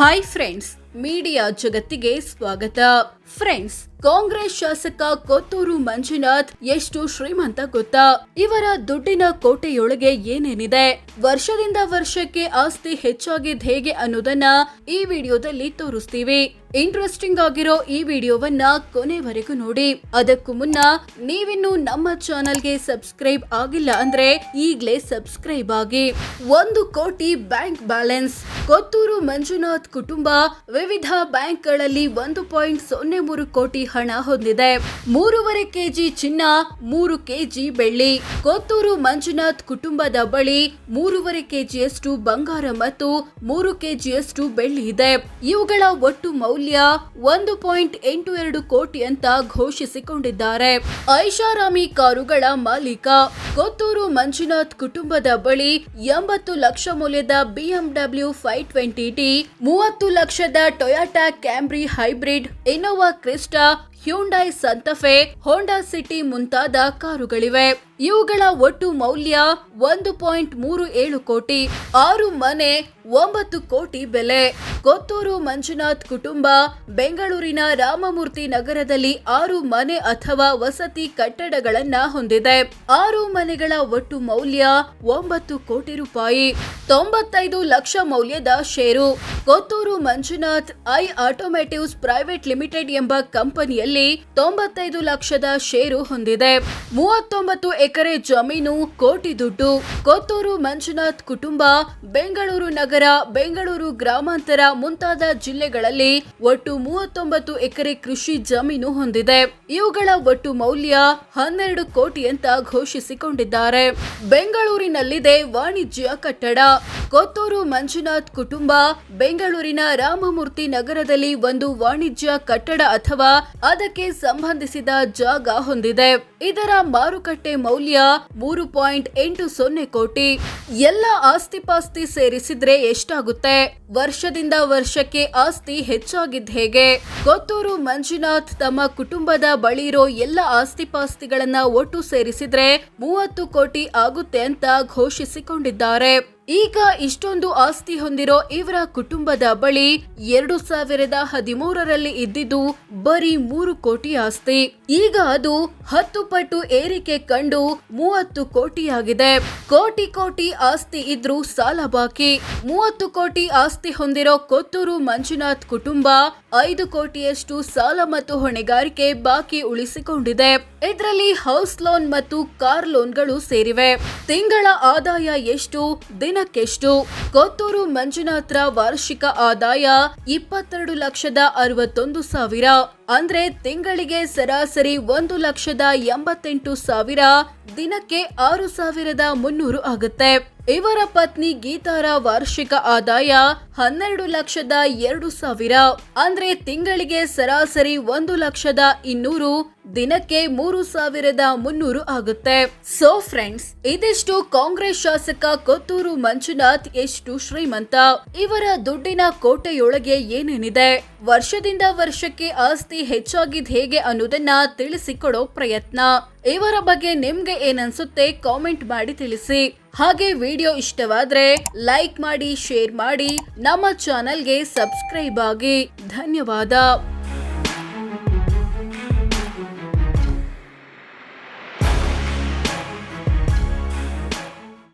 Hi friends, media ಜಗತ್ತಿಗೆ ಸ್ವಾಗತ. Friends, Congress ಶಾಸಕ ಕೊತ್ತೂರು ಮಂಜುನಾಥ್ ಎಷ್ಟು ಶ್ರೀಮಂತ ಗೊತ್ತಾ? ಇವರ ದುಡ್ಡಿನ ಕೋಟೆಯೊಳಗೆ ಏನೇನಿದೆ, ವರ್ಷದಿಂದ ವರ್ಷಕ್ಕೆ ಆಸ್ತಿ ಹೆಚ್ಚಾಗಿದ್ ಹೇಗೆ ಅನ್ನೋದನ್ನ ಈ ವಿಡಿಯೋದಲ್ಲಿ ತೋರಿಸ್ತೀವಿ. ಇಂಟ್ರೆಸ್ಟಿಂಗ್ ಆಗಿರೋ ಈ ವಿಡಿಯೋವನ್ನ ಕೊನೆವರೆಗೂ ನೋಡಿ. ಅದಕ್ಕೂ ಮುನ್ನ ನೀವಿನ್ನು ನಮ್ಮ ಚಾನೆಲ್ಗೆ ಸಬ್ಸ್ಕ್ರೈಬ್ ಆಗಿಲ್ಲ ಅಂದ್ರೆ ಈಗ್ಲೇ ಸಬ್ಸ್ಕ್ರೈಬ್ ಆಗಿ. 1 ಕೋಟಿ ಬ್ಯಾಂಕ್ ಬ್ಯಾಲೆನ್ಸ್. ಕೊತ್ತೂರು ಮಂಜುನಾಥ್ ಕುಟುಂಬ ವಿವಿಧ ಬ್ಯಾಂಕ್ಗಳಲ್ಲಿ 1.03 ಕೋಟಿ ಹಣ ಹೊಂದಿದೆ. 3.5 ಕೆಜಿ ಚಿನ್ನ, 3 ಕೆಜಿ ಬೆಳ್ಳಿ. ಕೊತ್ತೂರು ಮಂಜುನಾಥ್ ಕುಟುಂಬದ ಬಳಿ 3.5 ಕೆಜಿಯಷ್ಟು ಬಂಗಾರ ಮತ್ತು 3 ಕೆಜಿಯಷ್ಟು ಬೆಳ್ಳಿ ಇದೆ. ಇವುಗಳ ಒಟ್ಟು ಮೌಲ್ಯ 1.82 ಕೋಟಿ ಅಂತ ಘೋಷಿಸಿಕೊಂಡಿದ್ದಾರೆ. ಐಷಾರಾಮಿ ಕಾರುಗಳ ಮಾಲೀಕ. ಕೊತ್ತೂರು ಮಂಜುನಾಥ್ ಕುಟುಂಬದ ಬಳಿ 80 ಲಕ್ಷ ಮೌಲ್ಯದ BMW 520D, 30 ಲಕ್ಷದ Toyota Camry hybrid, Innova Crysta, Hyundai Santa Fe, Honda City ಮುಂತಾದ ಕಾರುಗಳಿವೆ. ಇವುಗಳ ಒಟ್ಟು ಮೌಲ್ಯ 1.37 ಕೋಟಿ. 6 ಮನೆ, 9 ಕೋಟಿ ಬೆಲೆ. ಕೊತ್ತೂರು ಮಂಜುನಾಥ್ ಕುಟುಂಬ ಬೆಂಗಳೂರಿನ ರಾಮಮೂರ್ತಿ ನಗರದಲ್ಲಿ 6 ಮನೆ ಅಥವಾ ವಸತಿ ಕಟ್ಟಡಗಳನ್ನ ಹೊಂದಿದೆ. 6 ಮನೆಗಳ ಒಟ್ಟು ಮೌಲ್ಯ 9 ಕೋಟಿ ರೂಪಾಯಿ. 95 ಲಕ್ಷ ಮೌಲ್ಯದ ಷೇರು. Kothur Manjunath I automotives private limited ಎಂಬ ಕಂಪನಿಯಲ್ಲಿ 95 ಲಕ್ಷದ ಷೇರು ಹೊಂದಿದೆ. 39 ಎಕರೆ ಜಮೀನು, ಕೋಟಿ ದುಡ್ಡು. ಕೊತ್ತೂರು ಮಂಜುನಾಥ್ ಕುಟುಂಬ ಬೆಂಗಳೂರು ನಗರ, ಬೆಂಗಳೂರು ಗ್ರಾಮಾಂತರ ಮುಂತಾದ ಜಿಲ್ಲೆಗಳಲ್ಲಿ ಒಟ್ಟು 39 ಎಕರೆ ಕೃಷಿ ಜಮೀನು ಹೊಂದಿದೆ. ಇವುಗಳ ಒಟ್ಟು ಮೌಲ್ಯ 12 ಕೋಟಿ ಅಂತ ಘೋಷಿಸಿಕೊಂಡಿದ್ದಾರೆ. ಬೆಂಗಳೂರಿನಲ್ಲಿದೆ ವಾಣಿಜ್ಯ ಕಟ್ಟಡ. ಕೊತ್ತೂರು ಮಂಜುನಾಥ್ ಕುಟುಂಬ ಬೆಂಗಳೂರಿನ ರಾಮಮೂರ್ತಿ ನಗರದಲ್ಲಿ ಒಂದು ವಾಣಿಜ್ಯ ಕಟ್ಟಡ ಅಥವಾ ಅದಕ್ಕೆ ಸಂಬಂಧಿಸಿದ ಜಾಗ ಹೊಂದಿದೆ. ಇದರ ಮಾರುಕಟ್ಟೆ ಮೌಲ್ಯ 3.80 ಕೋಟಿ. ಎಲ್ಲ ಆಸ್ತಿಪಾಸ್ತಿ ಸೇರಿಸಿದ್ರೆ ಎಷ್ಟಾಗುತ್ತೆ? ವರ್ಷದಿಂದ ವರ್ಷಕ್ಕೆ ಆಸ್ತಿ ಹೆಚ್ಚಾಗಿದ್ ಹೇಗೆ? ಕೊತ್ತೂರು ಮಂಜುನಾಥ್ ತಮ್ಮ ಕುಟುಂಬದ ಬಳಿರೋ ಎಲ್ಲ ಆಸ್ತಿಪಾಸ್ತಿಗಳನ್ನ ಒಟ್ಟು ಸೇರಿಸಿದ್ರೆ 30 ಕೋಟಿ ಆಗುತ್ತೆ ಅಂತ ಘೋಷಿಸಿಕೊಂಡಿದ್ದಾರೆ. ಈಗ ಇಷ್ಟೊಂದು ಆಸ್ತಿ ಹೊಂದಿರೋ ಇವರ ಕುಟುಂಬದ ಬಳಿ 2013ರಲ್ಲಿ ಇದ್ದಿದ್ದು ಬರೀ 3 ಕೋಟಿ ಆಸ್ತಿ. ಈಗ ಅದು 10 ಪಟ್ಟು ಏರಿಕೆ ಕಂಡು 30 ಕೋಟಿಯಾಗಿದೆ. ಕೋಟಿ ಆಸ್ತಿ ಇದ್ರೂ ಸಾಲ ಬಾಕಿ. 30 ಕೋಟಿ ಆಸ್ತಿ ಹೊಂದಿರೋ ಕೊತ್ತೂರು ಮಂಜುನಾಥ್ ಕುಟುಂಬ 5 ಕೋಟಿಯಷ್ಟು ಸಾಲ ಮತ್ತು ಹೊಣೆಗಾರಿಕೆ ಬಾಕಿ ಉಳಿಸಿಕೊಂಡಿದೆ. ಇದರಲ್ಲಿ ಹೌಸ್ ಲೋನ್ ಮತ್ತು ಕಾರ್ ಲೋನ್ಗಳು ಸೇರಿವೆ. ತಿಂಗಳ ಆದಾಯ ಎಷ್ಟು, ದಿನಕ್ಕೆಷ್ಟು? ಕೊತ್ತೂರು ಮಂಜುನಾಥ್ರ ವಾರ್ಷಿಕ ಆದಾಯ 22,61,000. ಅಂದ್ರೆ ತಿಂಗಳಿಗೆ ಸರಾಸರಿ 1,88,000, ದಿನಕ್ಕೆ 6,300 ಆಗುತ್ತೆ. ಇವರ ಪತ್ನಿ ಗೀತಾರ ವಾರ್ಷಿಕ ಆದಾಯ 12,02,000. ಅಂದ್ರೆ ತಿಂಗಳಿಗೆ ಸರಾಸರಿ 1,200,000, ದಿನಕ್ಕೆ 3,300 ಆಗುತ್ತೆ. ಸೋ ಫ್ರೆಂಡ್ಸ್, ಇದಿಷ್ಟು ಕಾಂಗ್ರೆಸ್ ಶಾಸಕ ಕೊತ್ತೂರು ಮಂಜುನಾಥ್ ಎಷ್ಟು ಶ್ರೀಮಂತ, ಇವರ ದುಡ್ಡಿನ ಕೋಟೆಯೊಳಗೆ ಏನೇನಿದೆ, ವರ್ಷದಿಂದ ವರ್ಷಕ್ಕೆ ಆಸ್ತಿ ಹೆಚ್ಚಾಗಿದ್ ಹೇಗೆ ಅನ್ನೋದನ್ನ ತಿಳಿಸಿಕೊಡೋ ಪ್ರಯತ್ನ. ಇವರ ಬಗ್ಗೆ ನಿಮ್ಗೆ ಏನನ್ಸುತ್ತೆ ಕಾಮೆಂಟ್ ಮಾಡಿ ತಿಳಿಸಿ. ಹಾಗೆ ವಿಡಿಯೋ ಇಷ್ಟವಾದ್ರೆ ಲೈಕ್ ಮಾಡಿ, ಶೇರ್ ಮಾಡಿ, ನಮ್ಮ ಚಾನೆಲ್ಗೆ ಸಬ್ಸ್ಕ್ರೈಬ್ ಆಗಿ. ಧನ್ಯವಾದ.